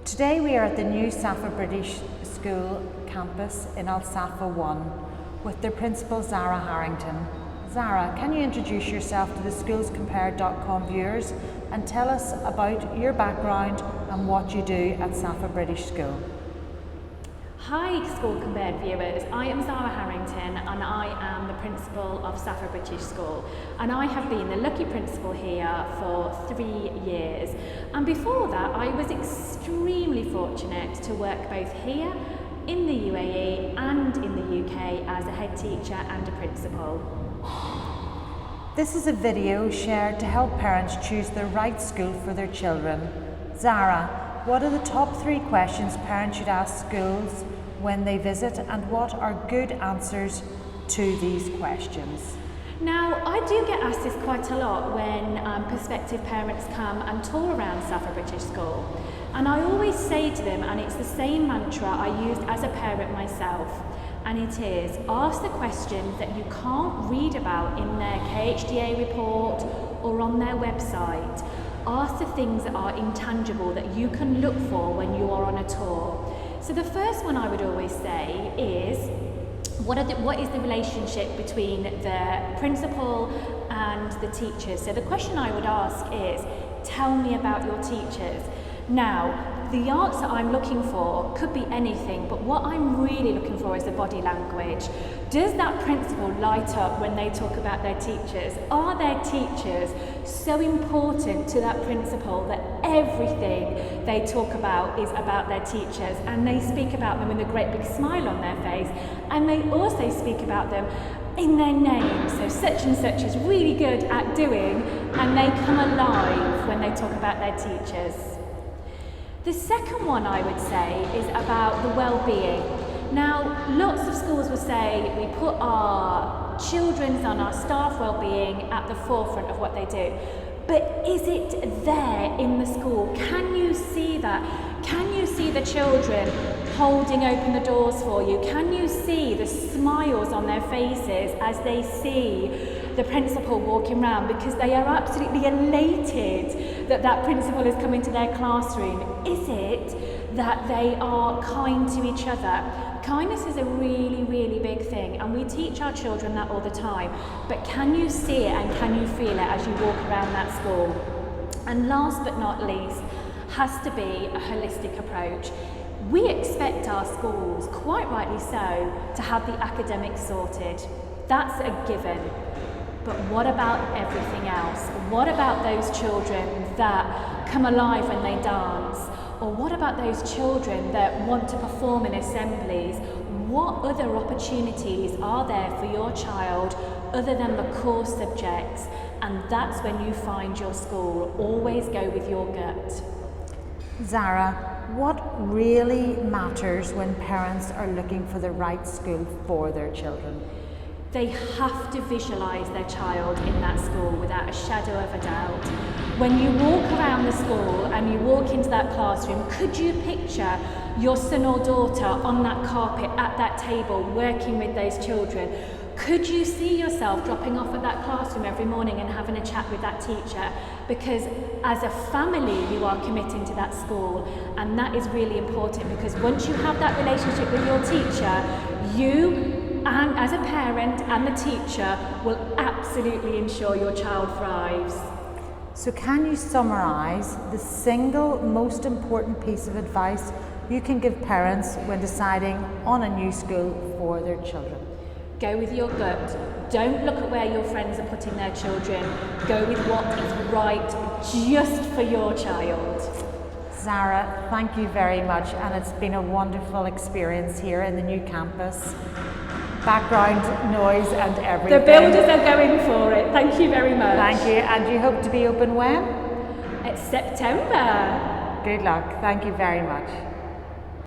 Today we are at the new Safa British School campus in Al Safa 1 with their principal Zara Harrington. Zara, can you introduce yourself to the schoolscompared.com viewers and tell us about your background and what you do at Safa British School? Hi School Compared viewers, I am Zahra Harrington and I am the principal of Safa British School, and I have been the lucky principal here for 3 years, and before that I was extremely fortunate to work both here in the UAE and in the UK as a head teacher and a principal. This is a video shared to help parents choose the right school for their children. Zara, what are the top 3 questions parents should ask schools when they visit, and what are good answers to these questions? Now, I do get asked this quite a lot when prospective parents come and tour around Safa British School, and I always say to them, and it's the same mantra I used as a parent myself, and it is, ask the questions that you can't read about in their KHDA report or on their website. Ask the things that are intangible that you can look for when you are on a tour. So the first one I would always say is, what is the relationship between the principal and the teachers? So the question I would ask is, tell me about your teachers. Now, the answer I'm looking for could be anything, but what I'm really looking for is the body language. Does that principal light up when they talk about their teachers? Are their teachers so important to that principal that everything they talk about is about their teachers, and they speak about them with a great big smile on their face, and they also speak about them in their name? So such and such is really good at doing, and they come alive when they talk about their teachers. The second one I would say is about the well-being. Now, lots of schools will say we put our children's and our staff well-being at the forefront of what they do. But is it there in the school? Can you see that? Can you see the children holding open the doors for you? Can you see the smiles on their faces as they see the principal walking around, because they are absolutely elated that that principal is coming to their classroom? Is it that they are kind to each other? Kindness is a really, really big thing, and we teach our children that all the time, but can you see it and can you feel it as you walk around that school? And last but not least, has to be a holistic approach. We expect our schools, quite rightly so, to have the academics sorted. That's a given. But what about everything else? What about those children that come alive when they dance? Or what about those children that want to perform in assemblies? What other opportunities are there for your child other than the core subjects? And that's when you find your school. Always go with your gut. Zara, what really matters when parents are looking for the right school for their children? They have to visualise their child in that school without a shadow of a doubt. When you walk around the school and you walk into that classroom, could you picture your son or daughter on that carpet at that table working with those children? Could you see yourself dropping off at that classroom every morning and having a chat with that teacher? Because as a family you are committing to that school, and that is really important, because once you have that relationship with your teacher, you and as a parent and the teacher will absolutely ensure your child thrives. So can you summarise the single most important piece of advice you can give parents when deciding on a new school for their children? Go with your gut. Don't look at where your friends are putting their children. Go with what is right just for your child. Zara, thank you very much, and it's been a wonderful experience here in the new campus. Background noise and everything. The builders are going for it. Thank you very much. Thank you. And you hope to be open when? It's September. Good luck. Thank you very much.